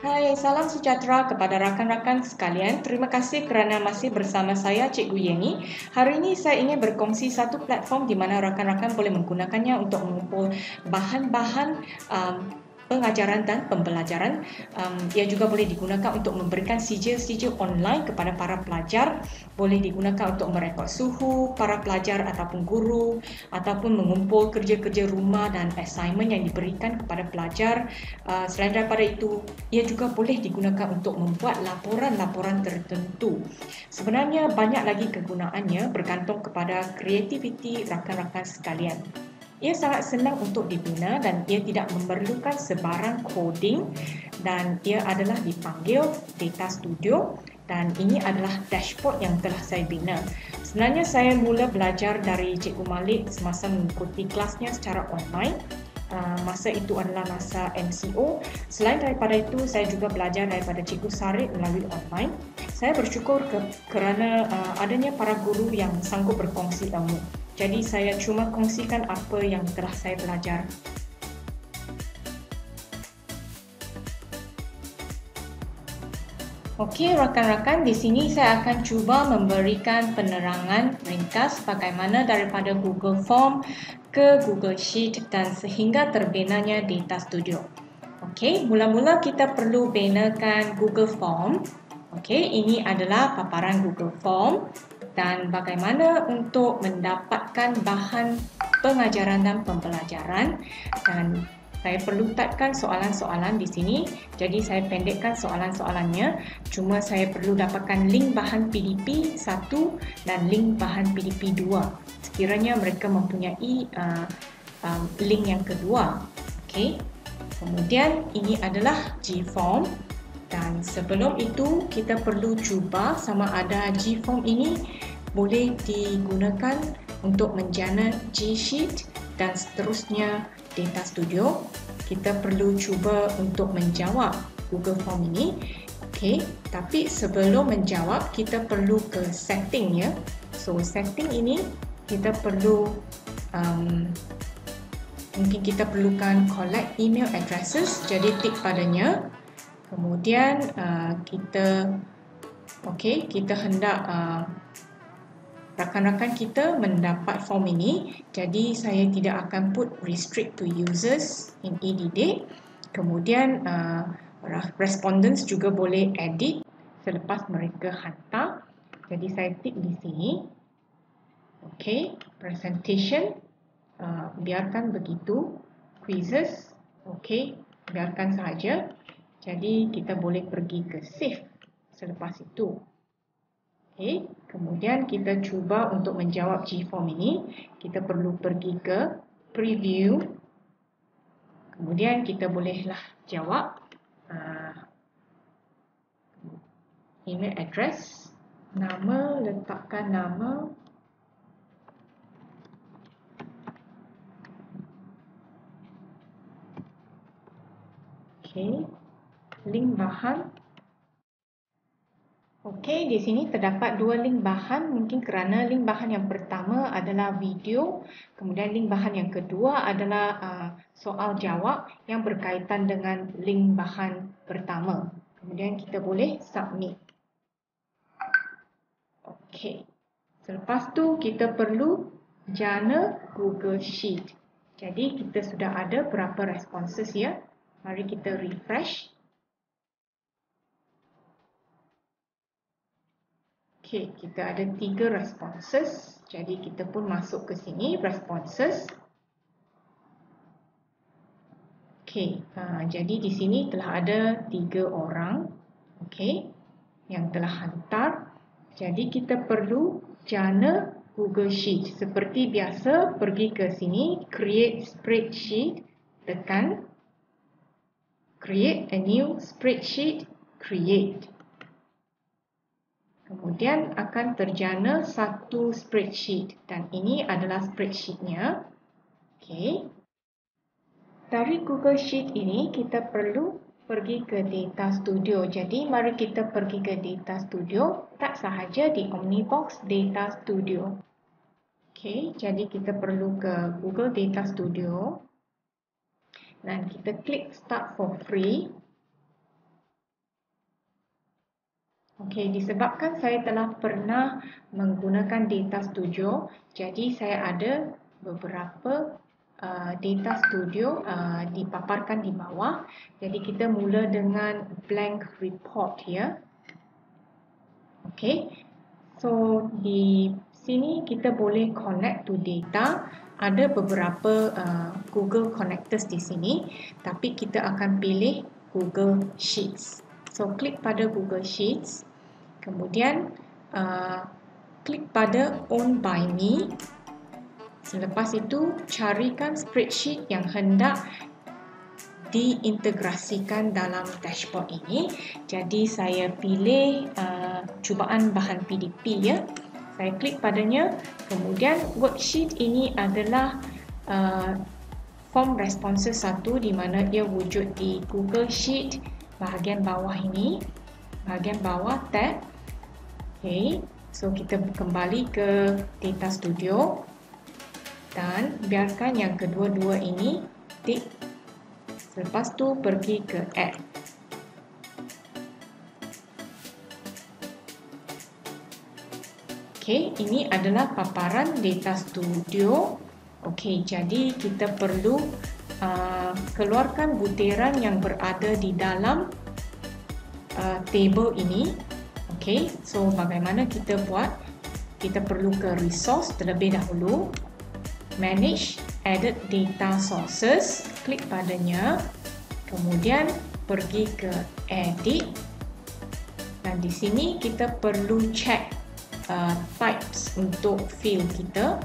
Hai, salam sejahtera kepada rakan-rakan sekalian. Terima kasih kerana masih bersama saya, Cikgu Yeni. Hari ini saya ingin berkongsi satu platform di mana rakan-rakan boleh menggunakannya untuk mengumpul bahan-bahan pengajaran dan pembelajaran. Ia juga boleh digunakan untuk memberikan sijil-sijil online kepada para pelajar, boleh digunakan untuk merekod suhu para pelajar ataupun guru, ataupun mengumpul kerja-kerja rumah dan assignment yang diberikan kepada pelajar. Selain daripada itu, ia juga boleh digunakan untuk membuat laporan-laporan tertentu. Sebenarnya banyak lagi kegunaannya bergantung kepada kreativiti rakan-rakan sekalian. Ia sangat senang untuk dibina dan ia tidak memerlukan sebarang coding dan ia adalah dipanggil Data Studio dan ini adalah dashboard yang telah saya bina. Sebenarnya saya mula belajar dari Cikgu Malik semasa mengikuti kelasnya secara online. Masa itu adalah masa MCO. Selain daripada itu, saya juga belajar daripada Cikgu Sarit melalui online. Saya bersyukur kerana adanya para guru yang sanggup berkongsi ilmu. Jadi saya cuma kongsikan apa yang telah saya belajar. Okey, rakan-rakan, di sini saya akan cuba memberikan penerangan ringkas bagaimana daripada Google Form ke Google Sheet dan sehingga terbinanya Data Studio. Okey, mula-mula kita perlu binakan Google Form. Okey, ini adalah paparan Google Form dan bagaimana untuk mendapatkan bahan pengajaran dan pembelajaran, dan saya perlu typekan soalan-soalan di sini. Jadi saya pendekkan soalan-soalannya. Cuma saya perlu dapatkan link bahan PDP 1 dan link bahan PDP 2. Sekiranya mereka mempunyai link yang kedua. Okey. Kemudian ini adalah Gform. Dan sebelum itu kita perlu cuba sama ada Gform ini boleh digunakan untuk menjana G-Sheet dan seterusnya Data Studio. Kita perlu cuba untuk menjawab Google Form ini. Okey, tapi sebelum menjawab kita perlu ke setting ya. So setting ini kita perlu mungkin kita perlukan collect email addresses, jadi tik padanya. Kemudian kita hendak rakan-rakan kita mendapat form ini. Jadi saya tidak akan put restrict to users in edit. Kemudian respondents juga boleh edit selepas mereka hantar. Jadi saya tik di sini. Okey, presentation biarkan begitu. Quizzes, okey, biarkan sahaja. Jadi kita boleh pergi ke save selepas itu. Okey, kemudian kita cuba untuk menjawab Gform ini. Kita perlu pergi ke preview. Kemudian kita bolehlah jawab email address, nama, letakkan nama. Okey, link bahan. Okey, di sini terdapat dua link bahan, mungkin kerana link bahan yang pertama adalah video, kemudian link bahan yang kedua adalah soal jawab yang berkaitan dengan link bahan pertama. Kemudian kita boleh submit. Okey, selepas tu kita perlu jana Google Sheet. Jadi kita sudah ada berapa responses ya. Mari kita refresh. Okey, kita ada 3 responses. Jadi kita pun masuk ke sini, responses. Okey, jadi di sini telah ada 3 orang. Okey, yang telah hantar. Jadi kita perlu jana Google Sheet. Seperti biasa, pergi ke sini, create spreadsheet, tekan create a new spreadsheet, create. Kemudian akan terjana satu spreadsheet dan ini adalah spreadsheetnya. Okey. Dari Google Sheet ini kita perlu pergi ke Data Studio. Jadi mari kita pergi ke Data Studio, tak sahaja di Omnibox Data Studio. Okey, jadi kita perlu ke Google Data Studio dan kita klik Start for Free. Okey, disebabkan saya telah pernah menggunakan Data Studio, jadi saya ada beberapa Data Studio dipaparkan di bawah. Jadi kita mula dengan blank report ya. Okey, so di sini kita boleh connect to data. Ada beberapa Google connectors di sini, tapi kita akan pilih Google Sheets. So klik pada Google Sheets. Kemudian klik pada Own by Me. Selepas itu carikan spreadsheet yang hendak diintegrasikan dalam dashboard ini. Jadi saya pilih cubaan bahan PDP ya. Saya klik padanya. Kemudian worksheet ini adalah form responses 1 di mana ia wujud di Google Sheet bahagian bawah ini. Bahagian bawah tab. Okay, so kita kembali ke Data Studio dan biarkan yang kedua-dua ini tik. Selepas tu pergi ke Add. Okay, ini adalah paparan Data Studio. Okay, jadi kita perlu keluarkan butiran yang berada di dalam table ini. Okay, so bagaimana kita buat? Kita perlu ke resource terlebih dahulu. Manage added data sources. Klik padanya. Kemudian pergi ke edit. Dan di sini kita perlu check types untuk field kita.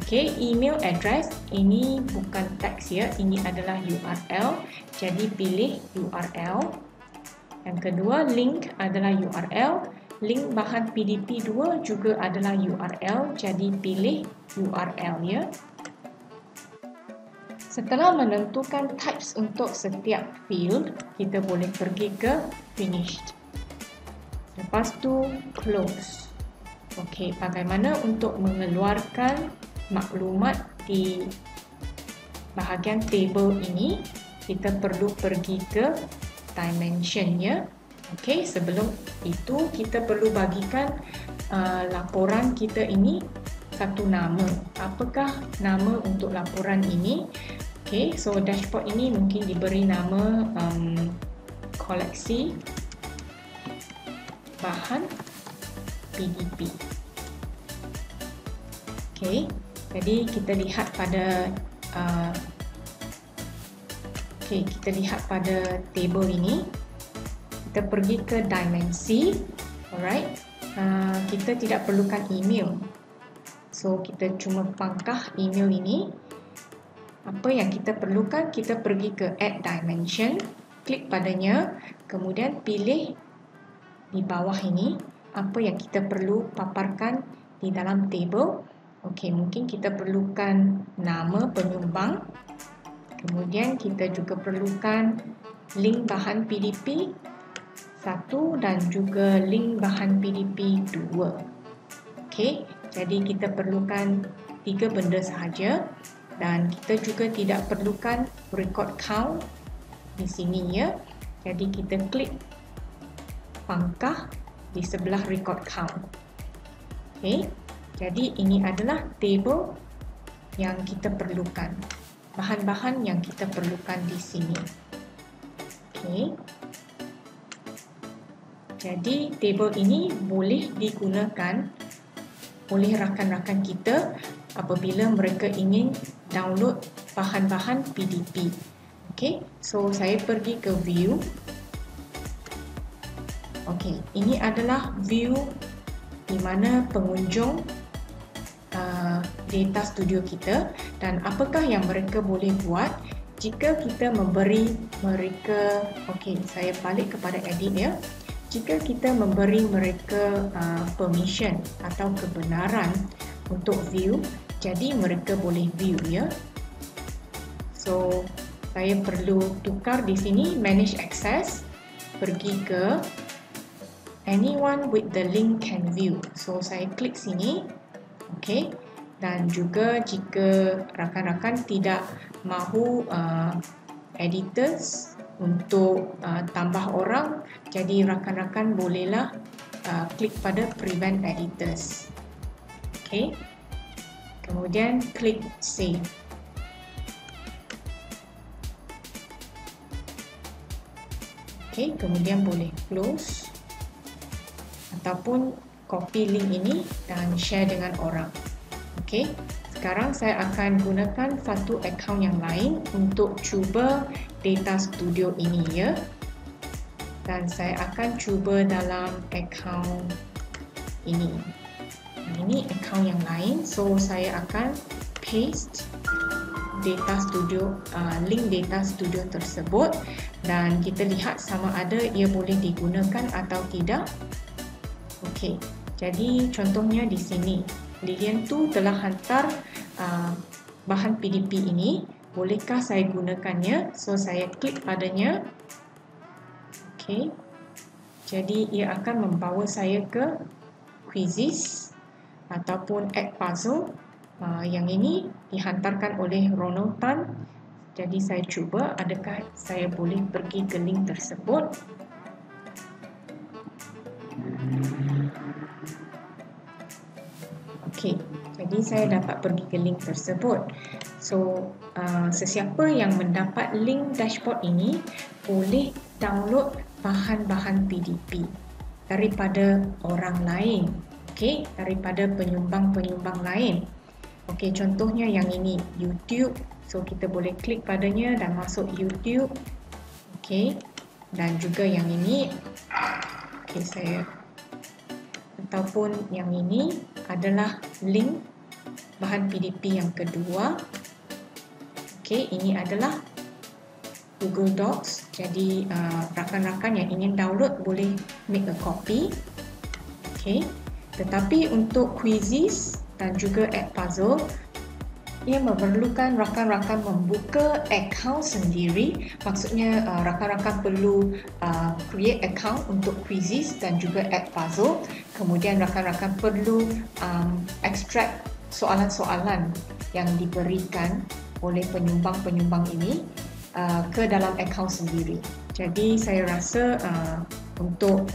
Okay, email address. Ini bukan teks ya. Ini adalah URL. Jadi pilih URL. Yang kedua, link adalah URL. Link bahan PDP 2 juga adalah URL. Jadi pilih URL ya. Setelah menentukan types untuk setiap field, kita boleh pergi ke finished. Lepas tu close. Okey, bagaimana untuk mengeluarkan maklumat di bahagian table ini? Kita perlu pergi ke dimension ya. Okey, sebelum itu kita perlu bagikan laporan kita ini satu nama. Apakah nama untuk laporan ini? Okey, so dashboard ini mungkin diberi nama koleksi bahan PDP. Okey, jadi kita lihat pada kita lihat pada table ini. Kita pergi ke dimensi. Alright. Kita tidak perlukan email. So kita cuma pangkah email ini. Apa yang kita perlukan? Kita pergi ke add dimension. Klik padanya. Kemudian pilih di bawah ini apa yang kita perlu paparkan di dalam table. Okey, mungkin kita perlukan nama penyumbang. Kemudian kita juga perlukan link bahan PDP 1 dan juga link bahan PDP 2. Okey, jadi kita perlukan 3 benda sahaja dan kita juga tidak perlukan record count di sini ya. Jadi kita klik pangkah di sebelah record count. Okey, jadi ini adalah table yang kita perlukan. Bahan-bahan yang kita perlukan di sini. Okey. Jadi table ini boleh digunakan oleh rakan-rakan kita apabila mereka ingin download bahan-bahan PDP. Okey, so saya pergi ke view. Okey, ini adalah view di mana pengunjung Data Studio kita dan apakah yang mereka boleh buat jika kita memberi mereka. Okey, saya balik kepada edit ya. Jika kita memberi mereka permission atau kebenaran untuk view, jadi mereka boleh view ya. So saya perlu tukar di sini manage access, pergi ke anyone with the link can view. So saya klik sini. Okey. Dan juga jika rakan-rakan tidak mahu editors untuk tambah orang, jadi rakan-rakan bolehlah klik pada Prevent Editors. Okay. Kemudian klik Save. Okay, kemudian boleh close ataupun copy link ini dan share dengan orang. Okay, sekarang saya akan gunakan satu akaun yang lain untuk cuba Data Studio ini ya. Dan saya akan cuba dalam akaun ini. Ini akaun yang lain, so saya akan paste Data Studio, link Data Studio tersebut dan kita lihat sama ada ia boleh digunakan atau tidak. Okey, jadi contohnya di sini Lilian tu telah hantar bahan PDP ini, bolehkah saya gunakannya? So saya klik padanya. Okey, jadi ia akan membawa saya ke Quizzes ataupun Edpuzzle. Yang ini dihantarkan oleh Ronald Tan. Jadi saya cuba adakah saya boleh pergi ke link tersebut. Okey, jadi saya dapat pergi ke link tersebut. So, sesiapa yang mendapat link dashboard ini boleh download bahan-bahan PDP daripada orang lain. Okey, daripada penyumbang-penyumbang lain. Okey, contohnya yang ini YouTube. So kita boleh klik padanya dan masuk YouTube. Okey, dan juga yang ini. Okey, saya ataupun yang ini adalah link bahan PDP yang kedua. Okey, ini adalah Google Docs. Jadi rakan-rakan yang ingin download boleh make a copy. Okey, tetapi untuk Quizzes dan juga Edpuzzle, ia memerlukan rakan-rakan membuka akaun sendiri. Maksudnya rakan-rakan perlu create account untuk Quizzes dan juga Edpuzzle. Kemudian rakan-rakan perlu extract soalan-soalan yang diberikan oleh penyumbang-penyumbang ini ke dalam akaun sendiri. Jadi saya rasa untuk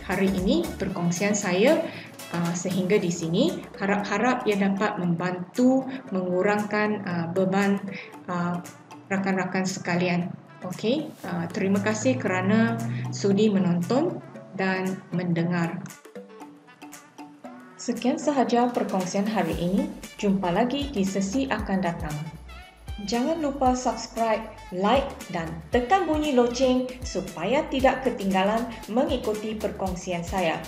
hari ini perkongsian saya sehingga di sini, harap-harap ia dapat membantu mengurangkan beban rakan-rakan sekalian. Okey, terima kasih kerana sudi menonton dan mendengar. Sekian sahaja perkongsian hari ini. Jumpa lagi di sesi akan datang. Jangan lupa subscribe, like dan tekan bunyi loceng supaya tidak ketinggalan mengikuti perkongsian saya.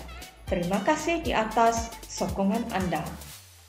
Terima kasih di atas sokongan anda.